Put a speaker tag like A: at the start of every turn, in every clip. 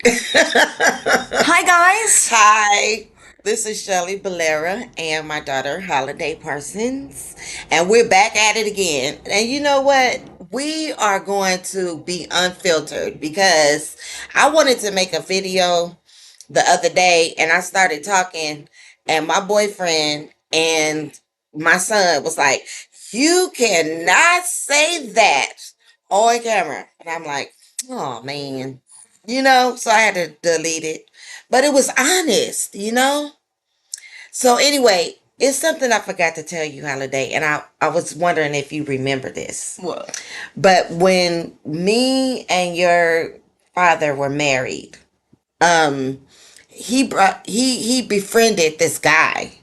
A: Hi, guys.
B: Hi, this is Shelly Valera and my daughter Holiday Parsons, and we're back at it again. And you know what? We are going to be unfiltered because I wanted to make a video the other day and I started talking, and my boyfriend and my son was like, "You cannot say that on camera." And I'm like, "Oh man." So I had to delete it. But it was honest. So anyway, it's something I forgot to tell you, Holiday, and I was wondering if you remember this.
A: What?
B: But when me and your father were married, um, he befriended this guy,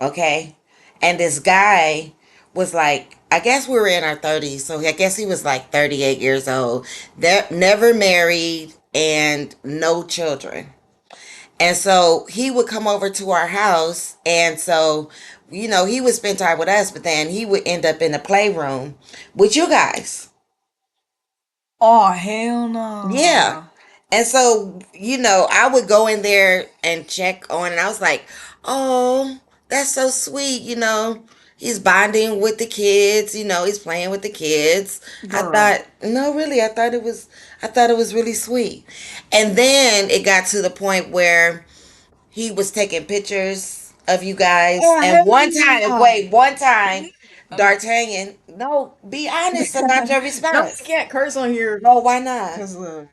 B: okay? And this guy was like, I guess we were in our 30s, so I guess he was like 38 years old, never married and no children. And so he would come over to our house. And so, he would spend time with us, but then he would end up in the playroom with you guys.
A: Oh, hell
B: Yeah.
A: no.
B: And so, I would go in there and check on, and I was like, oh, that's so sweet. He's bonding with the kids, he's playing with the kids. I
A: Girl.
B: thought, no, really, I thought it was really sweet. And then it got to the point where he was taking pictures of you guys.
A: Oh,
B: And
A: hell
B: one time,
A: no.
B: D'Artagnan, no, be honest about your
A: No, we
B: response.
A: can't curse on here
B: No, why not?
A: because of the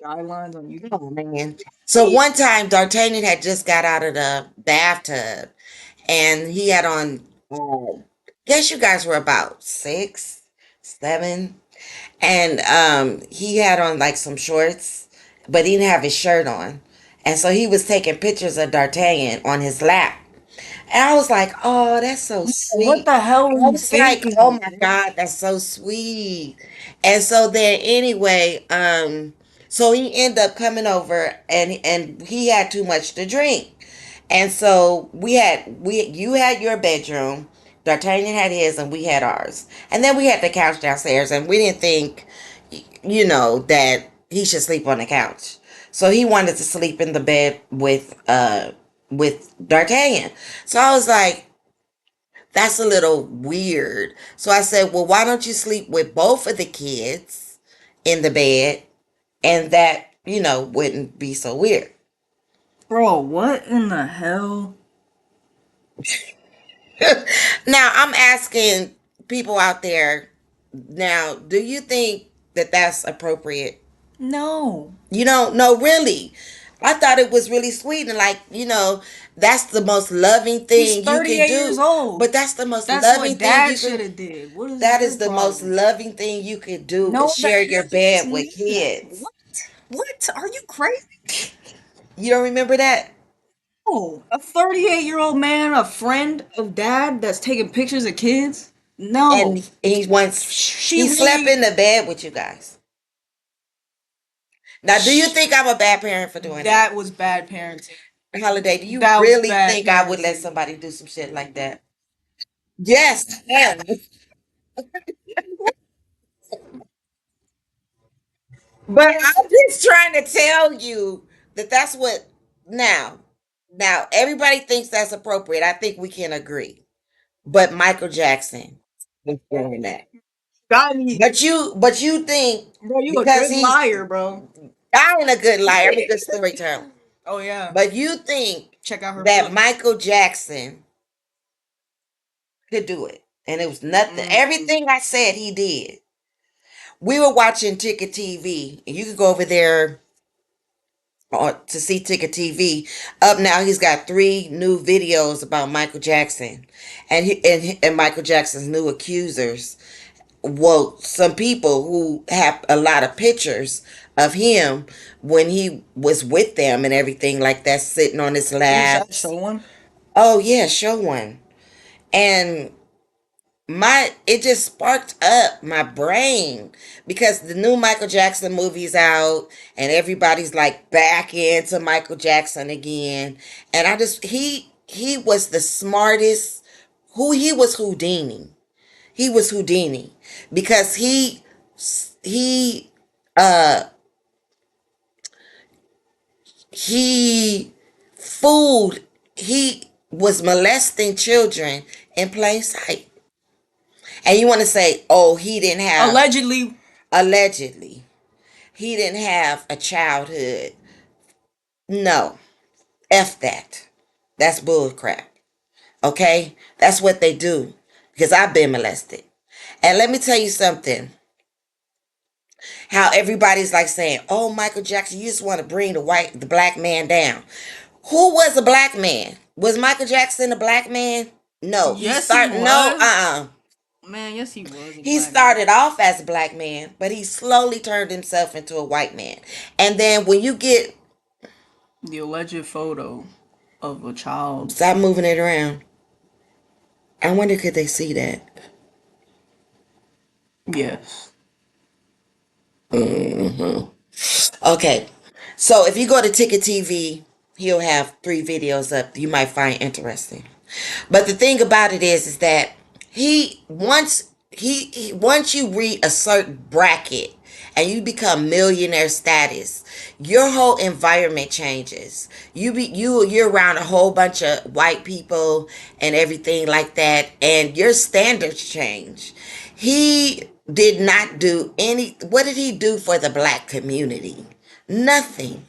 A: guidelines on YouTube.
B: Oh, man. So one time, D'Artagnan had just got out of the bathtub and he had on, guess you guys were about 6, 7. And he had on like some shorts, but he didn't have his shirt on. And so he was taking pictures of D'Artagnan on his lap. And I was like, oh, that's so
A: What
B: sweet.
A: the hell were
B: I
A: you
B: was like, oh
A: thinking?
B: my God, that's so sweet. And so then anyway, so he ended up coming over and he had too much to drink. And so we you had your bedroom, D'Artagnan had his, and we had ours. And then we had the couch downstairs, and we didn't think, that he should sleep on the couch. So he wanted to sleep in the bed with D'Artagnan. So I was like, that's a little weird. So I said, well, why don't you sleep with both of the kids in the bed, and that, wouldn't be so weird.
A: Bro, what in the hell?
B: Now I'm asking people out there now, do you think that that's appropriate?
A: No.
B: You don't know, really. I thought it was really sweet, and like, that's the most loving
A: He's
B: thing you can
A: 38 years
B: do.
A: old.
B: But that's the most
A: That's
B: loving
A: what
B: thing
A: dad
B: you
A: should
B: could
A: have did. What is
B: that
A: your
B: is the most
A: problem?
B: loving thing you could do, is
A: No, that
B: share your
A: it's
B: bed with
A: not.
B: kids.
A: What? What? Are you crazy?
B: You don't remember that?
A: No. A 38-year-old man, a friend of dad that's taking pictures of kids? No.
B: And he once
A: She
B: he slept
A: really
B: in the bed with you guys. Now, do you
A: sh-
B: think I'm a bad parent for doing that?
A: that was bad parenting.
B: Holiday, do you
A: That was
B: really
A: bad
B: think I would let
A: parenting.
B: somebody do some shit like that? Yes, I am. But I'm just trying to tell you that that's what now. Now everybody thinks that's appropriate. I think we can agree. But Michael Jackson was doing that.
A: Got me.
B: But you think
A: Bro, you a
B: because
A: good
B: he's
A: liar, bro.
B: I ain't a good liar, I'm a good storyteller.
A: Oh yeah.
B: But you think
A: Check out her
B: that
A: book.
B: Michael Jackson could do it. And it was nothing.
A: Mm.
B: Everything I said he did. We were watching Ticket TV, and you can go over there to see Ticket TV. Up now, he's got 3 new videos about Michael Jackson, and Michael Jackson's new accusers. Well, some people who have a lot of pictures of him when he was with them and everything like that, sitting on his
A: Is that
B: laps.
A: show one?
B: Oh yeah, show one. And it just sparked up my brain because the new Michael Jackson movie's out and everybody's like back into Michael Jackson again. And he was the smartest. He was Houdini. He was Houdini because he uh he fooled, he was molesting children in plain sight. And you want to say, oh, he didn't have,
A: Allegedly.
B: allegedly, he didn't have a childhood. No, F that. That's bull crap. Okay? That's what they do. Because I've been molested. And let me tell you something. How everybody's like saying, oh, Michael Jackson, you just want to bring the black man down. Who was a black man? Was Michael Jackson a black man? No.
A: Yes, he
B: No,
A: was. Man, yes, he was a
B: He
A: black man.
B: started off as a black man, but he slowly turned himself into a white man. And then when you get,
A: The alleged photo of a child.
B: stop moving it around. I wonder could they see that?
A: Yes.
B: Okay. So if you go to Ticket TV, he'll have 3 videos up you might find interesting. But the thing about it is that he once you reach a certain bracket and you become millionaire status, your whole environment changes. You're around a whole bunch of white people and everything like that, and your standards change. He did not do any. What did he do for the black community? Nothing.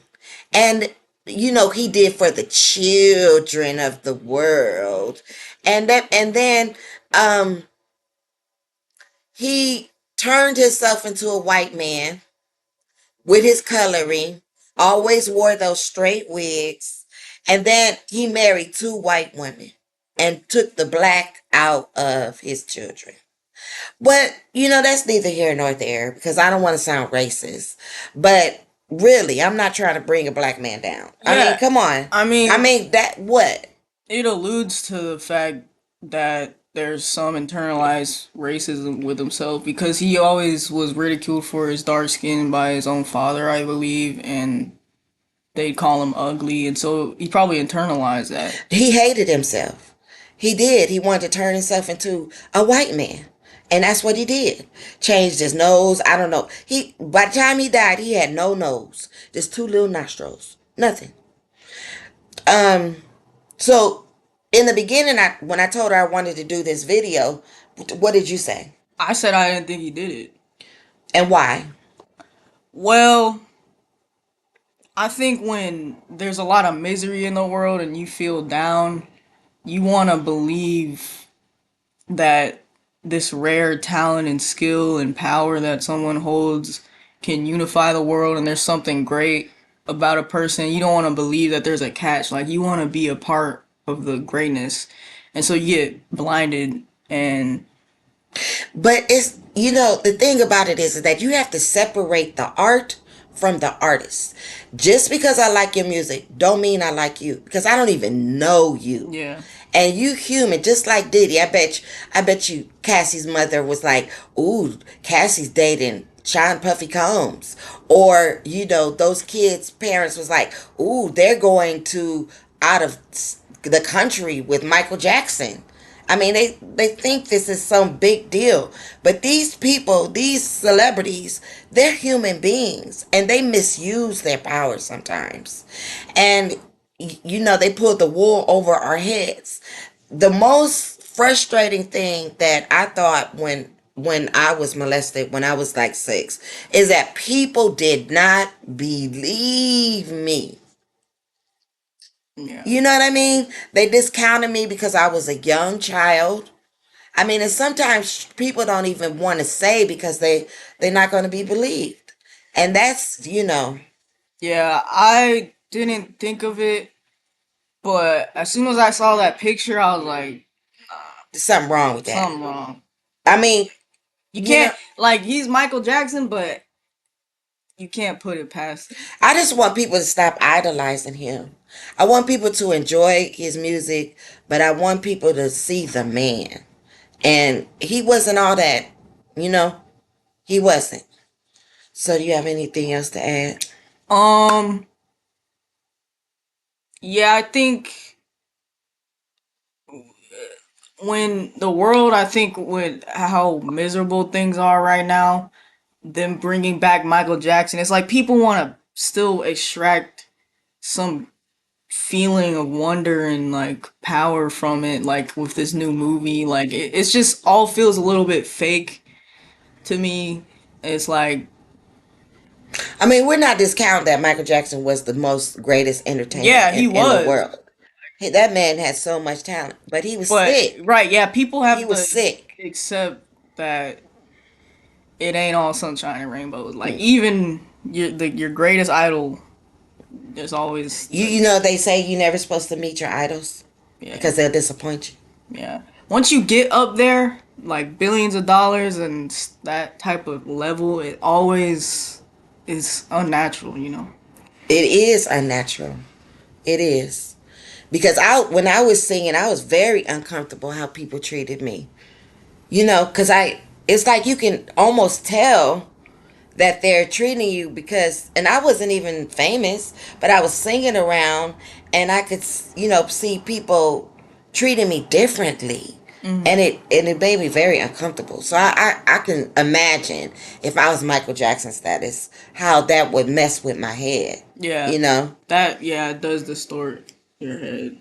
B: And he did for the children of the world. And then um he turned himself into a white man with his coloring, always wore those straight wigs, and then he married 2 white women and took the black out of his children. But that's neither here nor there because I don't want to sound racist. But really, I'm not trying to bring a black man down. I mean,
A: Yeah.
B: come on.
A: I
B: I
A: mean,
B: mean that what?
A: it alludes to the fact that there's some internalized racism with himself because he always was ridiculed for his dark skin by his own father, I believe, and they'd call him ugly, and so he probably internalized that.
B: He hated himself. He did. He wanted to turn himself into a white man. And that's what he did. Changed his nose. I don't know. By the time he died, he had no nose. Just 2 little nostrils. Nothing. Um so in the beginning when I told her I wanted to do this video, what did you say?
A: I said I didn't think he did it.
B: And why?
A: Well, I think when there's a lot of misery in the world and you feel down, you want to believe that this rare talent and skill and power that someone holds can unify the world and there's something great about a person. You don't want to believe that there's a catch. Like, you want to be a part of the greatness. And so you get blinded and
B: But it's the thing about it is that you have to separate the art from the artist. Just because I like your music don't mean I like you because I don't even know you.
A: yeah.
B: And you human, just like Diddy. I bet you Cassie's mother was like, ooh, Cassie's dating Sean Puffy Combs. Or, those kids' parents was like, ooh, they're going to out of the country with Michael Jackson. I mean, they think this is some big deal. But these people, these celebrities, they're human beings and they misuse their power sometimes. And, they pull the wool over our heads. The most frustrating thing that I thought when I was molested when I was like 6 is that people did not believe me.
A: Yeah.
B: You know what I mean? They discounted me because I was a young child. I mean, and sometimes people don't even want to say because they're not going to be believed. And that's,
A: Yeah, I didn't think of it, but as soon as I saw that picture, I was like,
B: something wrong with that.
A: something wrong.
B: I mean,
A: You
B: you know,
A: can't, like, he's Michael Jackson, but you can't put it past him.
B: I just want people to stop idolizing him. I want people to enjoy his music, but I want people to see the man. And he wasn't all that, you know? He wasn't. So do you have anything else to add?
A: Um, yeah, I think when the world, I think with how miserable things are right now, them bringing back Michael Jackson, it's like people want to still extract some feeling of wonder and like power from it, like with this new movie. Like it's just all feels a little bit fake to me. It's like,
B: I mean, we're not discounting that Michael Jackson was the most greatest entertainer
A: yeah, he
B: in the
A: was,
B: world. That man had so much talent, but he was
A: but
B: sick.
A: right, yeah, people
B: He
A: have
B: was
A: to
B: sick.
A: accept that it ain't all sunshine and rainbows. Like even your greatest idol, there's always
B: You know they say you're never supposed to meet your idols
A: yeah,
B: because they'll disappoint you.
A: yeah. Once you get up there, like billions of dollars and that type of level, it always is unnatural, you know.
B: It is unnatural. It is. Because I when I was singing, I was very uncomfortable how people treated me. You know, cuz I it's like you can almost tell that they're treating you because and I wasn't even famous, but I was singing around and I could see people treating me differently.
A: Hmm.
B: And it made me very uncomfortable. So I can imagine if I was Michael Jackson status, how that would mess with my head.
A: Yeah,
B: You know?
A: that yeah, it does distort your head,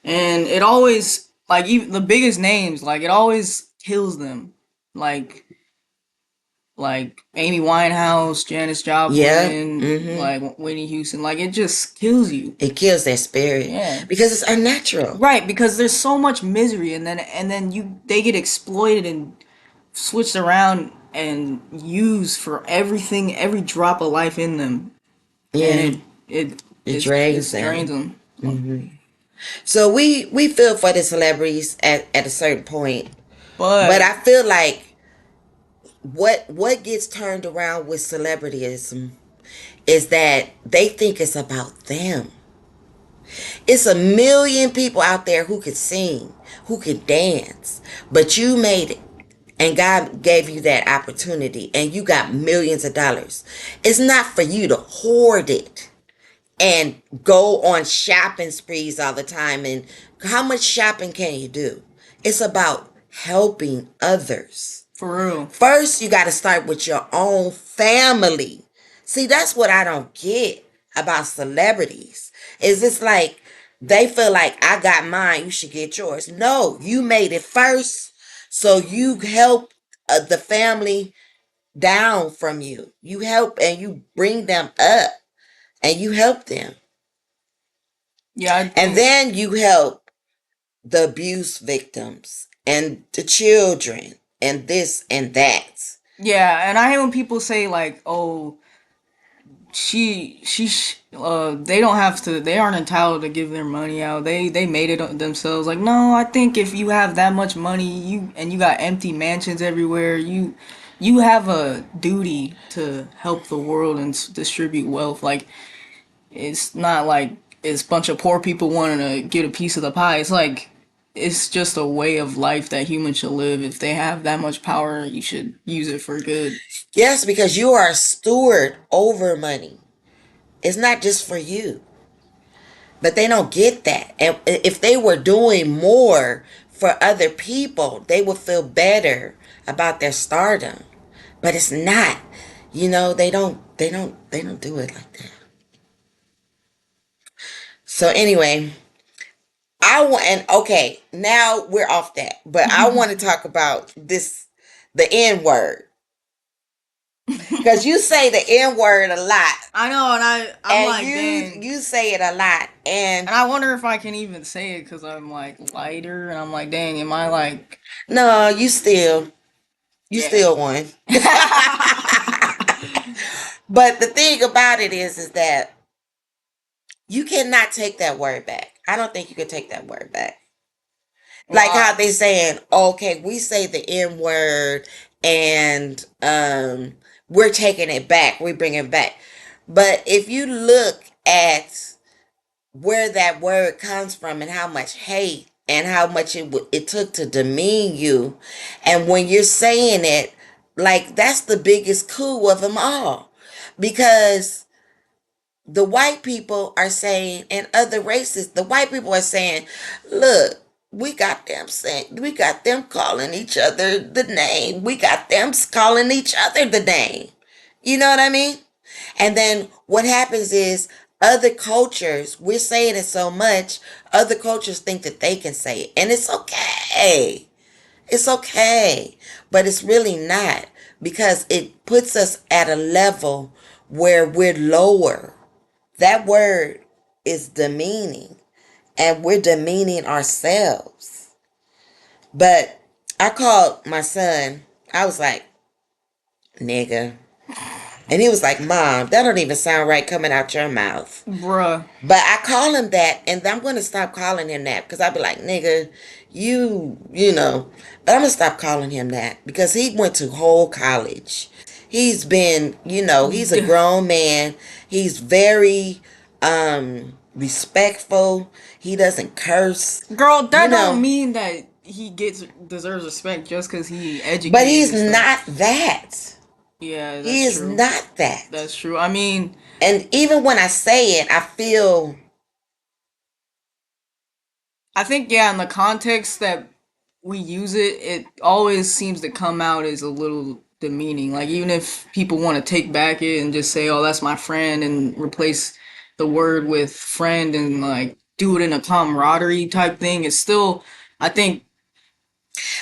A: and it always like even the biggest names, like it always kills them, like Amy Winehouse, Janis
B: Yeah.
A: Joplin, like Whitney Houston, like it just kills you.
B: It kills their spirit
A: Yeah.
B: because it's unnatural.
A: Right, because there's so much misery and then you they get exploited and switched around and used for everything, every drop of life in them. And
B: Yeah. It
A: it
B: drains
A: drains
B: them.
A: them.
B: So we feel for the celebrities at a certain point. But
A: But
B: I feel like what gets turned around with celebrityism is that they think it's about them. It's a million people out there who could sing, who could dance, but you made it. And God gave you that opportunity and you got millions of dollars. It's not for you to hoard it and go on shopping sprees all the time. And how much shopping can you do? It's about helping others.
A: for real.
B: First, you got to start with your own family. See, that's what I don't get about celebrities. Is it's like they feel like I got mine, you should get yours. No, you made it first, so you help the family down from you. You help and you bring them up and you help them.
A: Yeah, I
B: And
A: think
B: then you help the abuse victims and the children and this and that.
A: yeah, and I hate when people say like, "Oh, they don't have to, they aren't entitled to give their money out. They made it themselves." Like, no, I think if you have that much money, you got empty mansions everywhere, you have a duty to help the world and distribute wealth. Like, it's not like it's a bunch of poor people wanting to get a piece of the pie. It's like it's just a way of life that humans should live. If they have that much power, you should use it for good.
B: Yes, because you are a steward over money. It's not just for you. But they don't get that. And if they were doing more for other people, they would feel better about their stardom. But it's not. You know, they don't do it like that. So anyway, I want and okay, now we're off that. But I want to talk about this the N word. Because you say the N word a lot.
A: I know, and I'm
B: And
A: like,
B: you
A: dang.
B: you say it a lot. And
A: And I wonder if I can even say it because I'm like lighter, and I'm like, dang, am I like,
B: no, you still
A: yeah,
B: won. But the thing about it is that you cannot take that word back. I don't think you can take that word back. Like how
A: why?
B: they saying, okay, we say the N word and we're taking it back. We bring it back. But if you look at where that word comes from and how much hate and how much it took to demean you, and when you're saying it, like that's the biggest coup of them all, because the white people are saying, and other races, the white people are saying, look, we got them calling each other the name. We got them calling each other the name. You know what I mean? And then what happens is Other cultures, we're saying it so much, other cultures think that they can say it. And it's okay. It's okay. But it's really not, because it puts us at a level where we're lower. That word is demeaning, and we're demeaning ourselves. But I called my son, I was like, nigga. And he was like, Mom, that don't even sound right coming out your mouth.
A: Bruh.
B: But I call him that, and I'm going to stop calling him that, because I'll be like, nigga, you know. But I'm going to stop calling him that because he went to whole college. He's been, he's a grown man. He's very respectful. He doesn't curse,
A: Girl,
B: you
A: that don't
B: know.
A: mean that he deserves respect just because he
B: But
A: educated
B: he's
A: and
B: not
A: stuff.
B: that.
A: Yeah,
B: He
A: that's
B: is
A: true.
B: not that.
A: That's true. I mean,
B: And even when I say it, I feel.
A: I think yeah, in the context that we use it, it always seems to come out as a little demeaning. Like even if people want to take back it and just say, "Oh, that's my friend," and replace the word with friend and like do it in a camaraderie type thing, it's still, I think,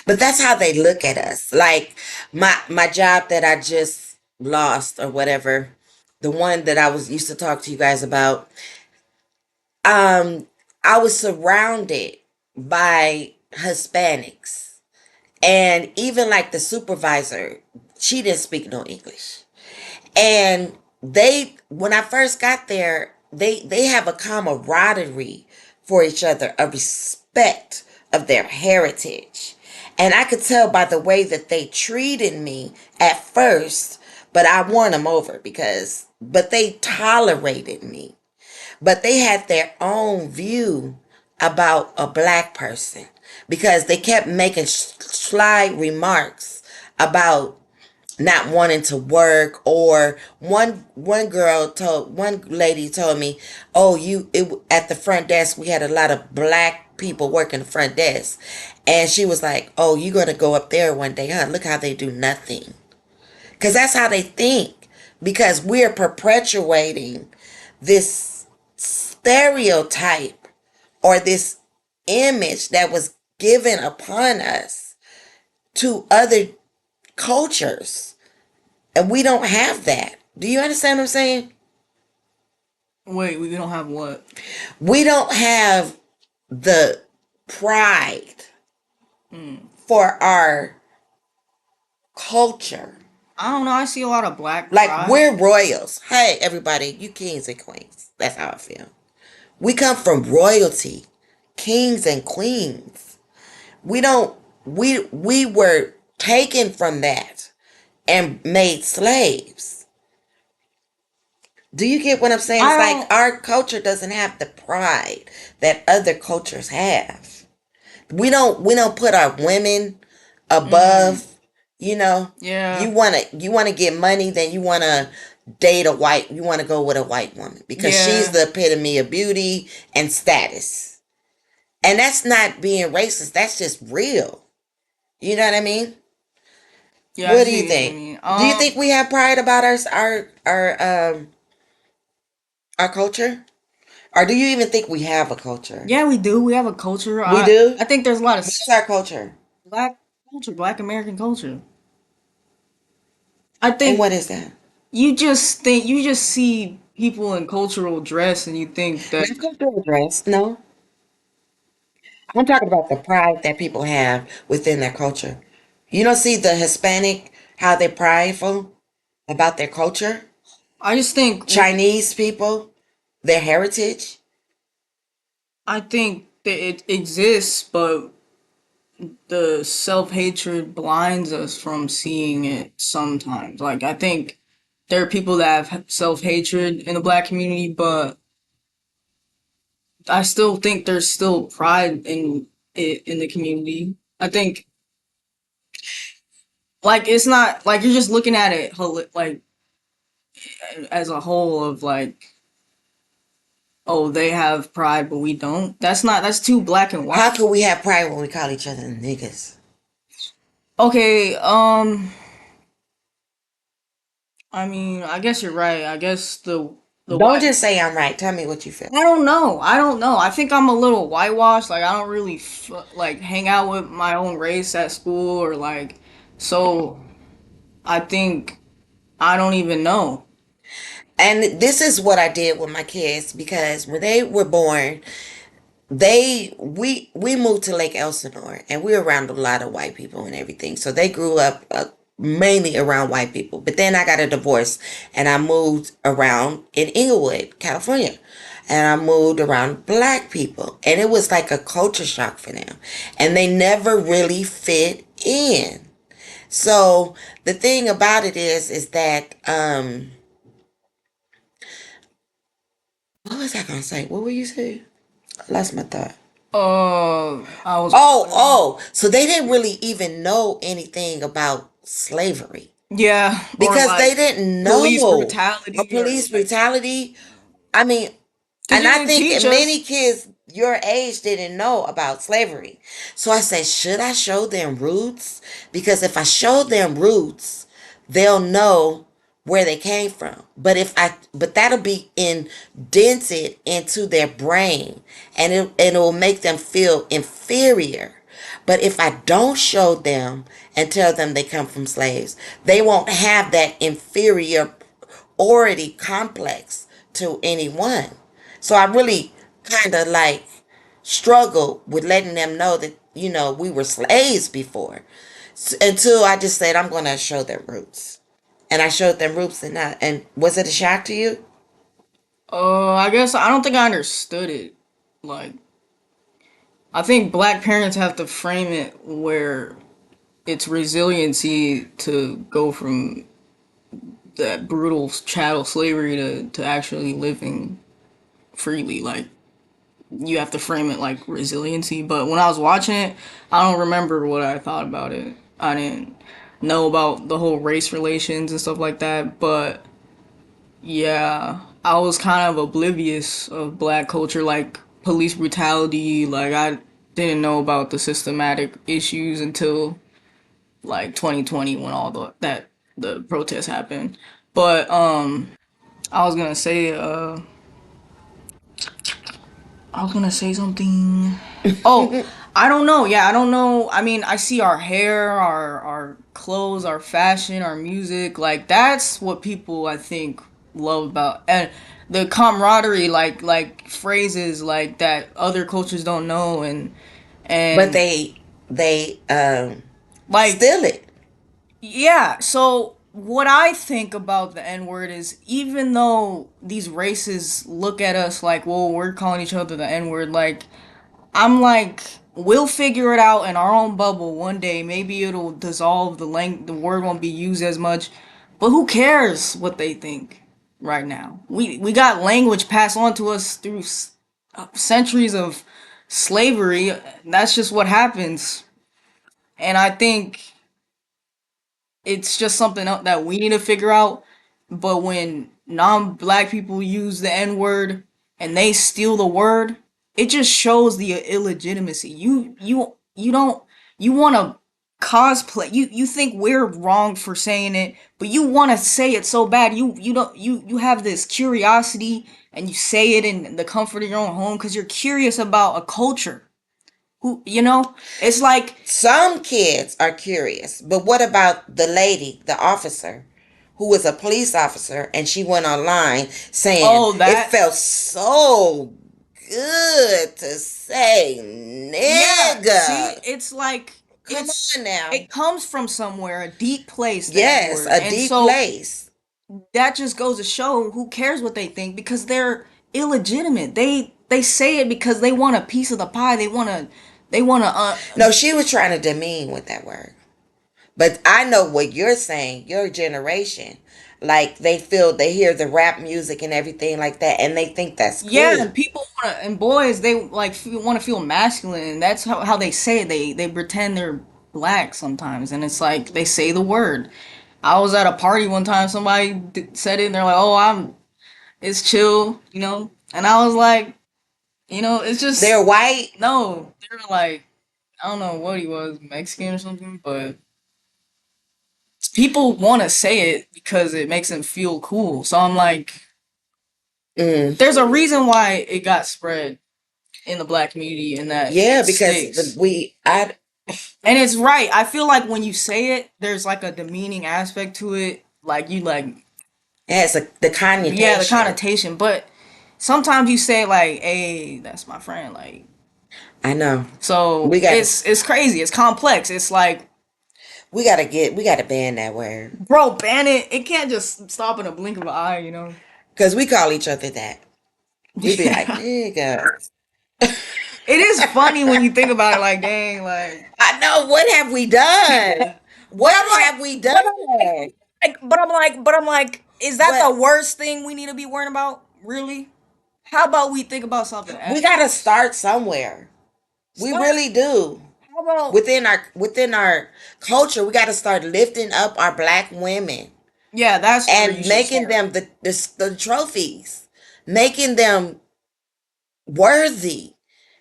B: But that's how they look at us. Like my job that I just lost or whatever, the one that I was used to talk to you guys about. Um, I was surrounded by Hispanics, and even like the supervisor, she didn't speak no English. And when I first got there, they have a camaraderie for each other, a respect of their heritage. And I could tell by the way that they treated me at first, but I won them over but they tolerated me. But they had their own view about a black person, because they kept making sly remarks about not wanting to work. Or one lady told me, oh, at the front desk we had a lot of black people working the front desk, and she was like, oh, you're gonna go up there one day, huh? Look how they do nothing. Because that's how they think, because we're perpetuating this stereotype, or this image that was given upon us to other cultures. And we don't have that. Do you understand what I'm saying?
A: wait, we don't have what?
B: We don't have the pride
A: Mm.
B: for our culture.
A: I don't know. I see a lot of black
B: Like,
A: pride.
B: we're royals. Hey, everybody, you kings and queens. That's how I feel. We come from royalty, kings and queens. We don't, we were taken from that and made slaves. Do you get what I'm saying?
A: I
B: It's like
A: don't.
B: our culture doesn't have the pride that other cultures have. We don't put our women
A: Mm,
B: above, you know.
A: yeah,
B: You wanna get money, then you wanna go with a white woman because she's
A: yeah,
B: the epitome of beauty and status. And that's not being racist, that's just real. You know what I mean?
A: yeah. I
B: What do you
A: see what you
B: think?
A: mean.
B: Do you think we have pride about our culture? Or do you even think we have a culture?
A: Yeah, we do. We have a culture.
B: We
A: I
B: do?
A: I think there's a lot of
B: What's our culture?
A: black culture, black American culture. I
B: And
A: think
B: what is that?
A: you just see people in cultural dress and you think that
B: Not cultural dress. No. I'm talking about the pride that people have within their culture. You don't see the Hispanic, how they're prideful about their culture?
A: I just think
B: Chinese people, their heritage.
A: I think that it exists, but the self-hatred blinds us from seeing it sometimes. Like I think there are people that have self-hatred in the black community, but I still think there's still pride in it in the community. I think like it's not like you're just looking at it like as a whole of like, oh, they have pride but we don't. That's too black and
B: How
A: white.
B: could we have pride when we call each other niggas?
A: Okay, I mean, I guess you're right. I guess the The
B: Don't
A: what?
B: just say I'm right. Tell me what you feel.
A: I don't know. I don't know. I think I'm a little whitewashed. Like I don't really like hang out with my own race at school or like so I think I don't even know.
B: And this is what I did with my kids because when they were born, we moved to Lake Elsinore and we were around a lot of white people and everything. So they grew up mainly around white people. But then I got a divorce and I moved around in Inglewood, California. And I moved around black people. And it was like a culture shock for them. And they never really fit in. So the thing about it is that what was I gonna say? What were you saying? I lost my thought.
A: I was
B: Oh, oh, so they didn't really even know anything about slavery
A: yeah, or
B: because they
A: like
B: didn't
A: police
B: know a
A: brutality or
B: police
A: like
B: brutality. I mean,
A: cuz
B: and
A: they
B: I
A: didn't
B: think
A: teach
B: many
A: us.
B: kids your age didn't know about slavery. So I said, should I show them roots? Because if I show them roots, they'll know where they came from. But that'll be indented into their brain and it will make them feel inferior. But if I don't show them and tell them they come from slaves, they won't have that inferiority complex to anyone. So I really kind of like struggled with letting them know that, we were slaves before. Until I just said, I'm going to show them roots. And I showed them roots and was it a shock to you?
A: I guess I don't think I understood it. Like I think black parents have to frame it where it's resiliency to go from that brutal chattel slavery to actually living freely. Like you have to frame it like resiliency. But when I was watching it, I don't remember what I thought about it. I didn't know about the whole race relations and stuff like that. But yeah, I was kind of oblivious of black culture, like police brutality. Like I didn't know about the systematic issues until like 2020 when all the protests happened. But I was gonna say I was gonna say something. Oh, I don't know. Yeah, I don't know. I mean, I see our hair, our clothes, our fashion, our music. Like that's what people I think love about and the camaraderie. Like phrases like that other cultures don't know
B: But
A: and
B: they
A: like
B: steal it.
A: yeah, so what I think about the N word is even though these races look at us like, well, we're calling each other the N word, like, I'm like, we'll figure it out in our own bubble one day. Maybe it'll dissolve, the word won't be used as much, but who cares what they think right now? We got language passed on to us through centuries of slavery. That's just what happens. And I think it's just something that we need to figure out. But when non-black people use the N word and they steal the word, it just shows the illegitimacy. You don't you want to cosplay. You think we're wrong for saying it, but you want to say it so bad. You don't you have this curiosity and you say it in the comfort of your own home because you're curious about a culture. It's like
B: Some kids are curious, but what about the lady, the officer, who was a police officer, and she went online saying
A: oh
B: it
A: that
B: felt so good to say
A: Yeah, see,
B: nigga.
A: it's like
B: Come on now.
A: it comes from somewhere, a deep place, the N
B: Yes,
A: word.
B: a
A: And
B: deep
A: so
B: place.
A: that just goes to show who cares what they think because they're illegitimate. They say it because they want a piece of the pie. They want to
B: No, she was trying to demean with that word. But I know what you're saying, your generation. Like they hear the rap music and everything like that, and they think that's
A: yeah, and
B: cool.
A: people want to and boys they like want to feel masculine and that's how they say it. They pretend they're black sometimes and it's like they say the word. I was at a party one time somebody said it and they're like, "Oh, it's chill, you know?" And I was like, it's just
B: They're white.
A: no. They were like, I don't know what he was, Mexican or something, but people want to say it because it makes them feel cool. So I'm like,
B: Mm.
A: There's a reason why it got spread in the black community and that
B: Yeah,
A: it
B: because
A: sticks.
B: I
A: And it's right. I feel like when you say it, there's like a demeaning aspect to it. Like you like,
B: it has the
A: yeah, the
B: connotation.
A: connotation. But sometimes you say like, "Hey, that's my friend." Like,
B: I know.
A: so
B: We got to
A: it's crazy. It's complex. It's like,
B: we got to ban that word
A: bro, ban it. It can't just stop in a blink of an eye. You know?
B: because we call each other that. We be like,
A: Yeah.
B: nigga.
A: It is funny when you think about it. Like, dang, like.
B: I know. What have we done?
A: But
B: What
A: I'm like,
B: have we
A: but I'm
B: done?
A: but I'm like, is that
B: But
A: the worst thing we need to be worrying about? Really? How about we think about something
B: we got to
A: else?
B: start somewhere. We
A: Start.
B: really do.
A: How about?
B: Within our culture, we got to start lifting up our black women
A: Yeah, that's where you
B: and
A: should
B: making
A: start.
B: them the trophies, making them worthy.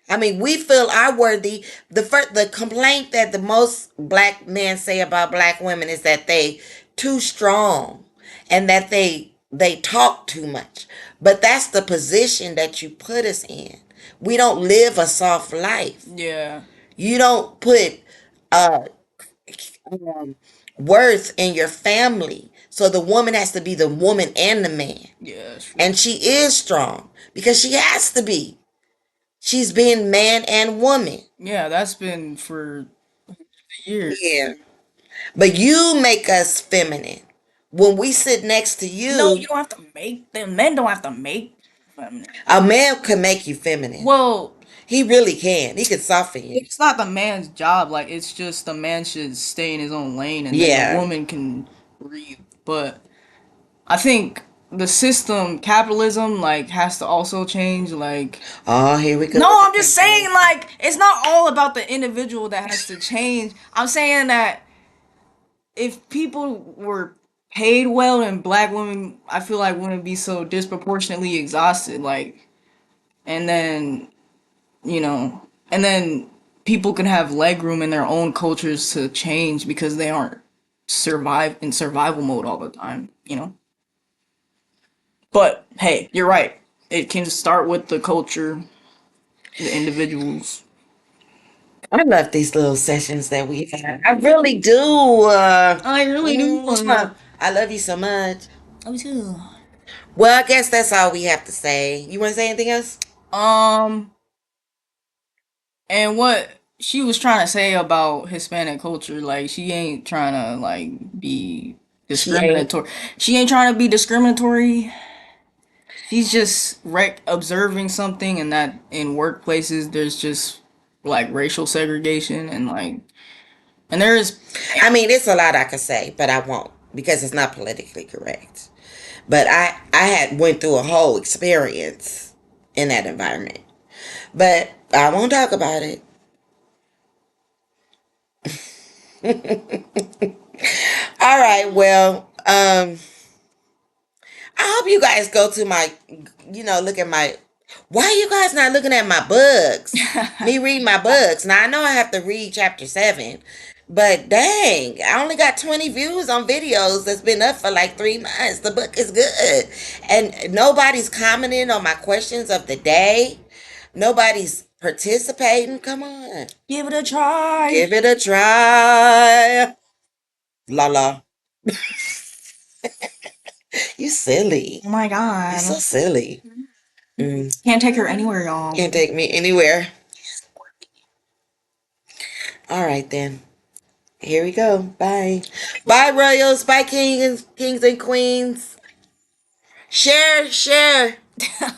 B: I mean, we feel are worthy. The complaint that the most black men say about black women is that they too strong and that they talk too much. But that's the position that you put us in. We don't live a soft life.
A: Yeah,
B: You don't put uh um, worth in your family. So the woman has to be the woman and the man.
A: yeah, that's true.
B: And she is strong because she has to be. She's being man and woman.
A: Yeah, that's been for years.
B: Yeah. But you make us feminine. When we sit next to
A: No, you
B: you,
A: don't have to make them. Men don't have to make them.
B: a man can make you feminine.
A: Well,
B: He really can. He can soften you.
A: it's not the man's job. Like, it's just the man should stay in his own lane, and then the
B: Yeah.
A: woman can breathe. But I think the system, capitalism, like has to also change. Like,
B: Oh, here we go
A: no,
B: with the
A: I'm just saying,
B: capitalism.
A: like, it's not all about the individual that has to change. I'm saying that if people were paid well and black women, I feel like wouldn't be so disproportionately exhausted. Like, and then you know, and then people can have leg room in their own cultures to change because they aren't survive in survival mode all the time. You know. But hey, you're right. It can start with the culture, the individuals.
B: I love these little sessions that we have. I really do.
A: I really do.
B: I love you so much.
A: Me too.
B: Well, I guess that's all we have to say. You want to say anything else?
A: Um, and what she was trying to say about Hispanic culture, like she ain't trying to like be
B: She ain't.
A: discriminatory. She ain't trying to be discriminatory. She's just observing something, and that in workplaces there's just like racial segregation and like, and there is,
B: I mean, it's a lot I could say, but I won't because it's not politically correct. But I had went through a whole experience in that environment. But I won't talk about it. All right. Well, I hope you guys go to my, look at my. Why are you guys not looking at my books? Me read my books. Now I know I have to read chapter 7, but dang, I only got 20 views on videos that's been up for like 3 months. The book is good, and nobody's commenting on my questions of the day. Nobody's participating. Come on,
A: give it a try.
B: give it a try. La la, you silly.
A: Oh my
B: You're
A: god.
B: so silly. Mm.
A: Can't take her anywhere, y'all.
B: Can't take me anywhere. All right then. Here we go. Bye. Bye, royals. Bye, kings and queens. Share, share.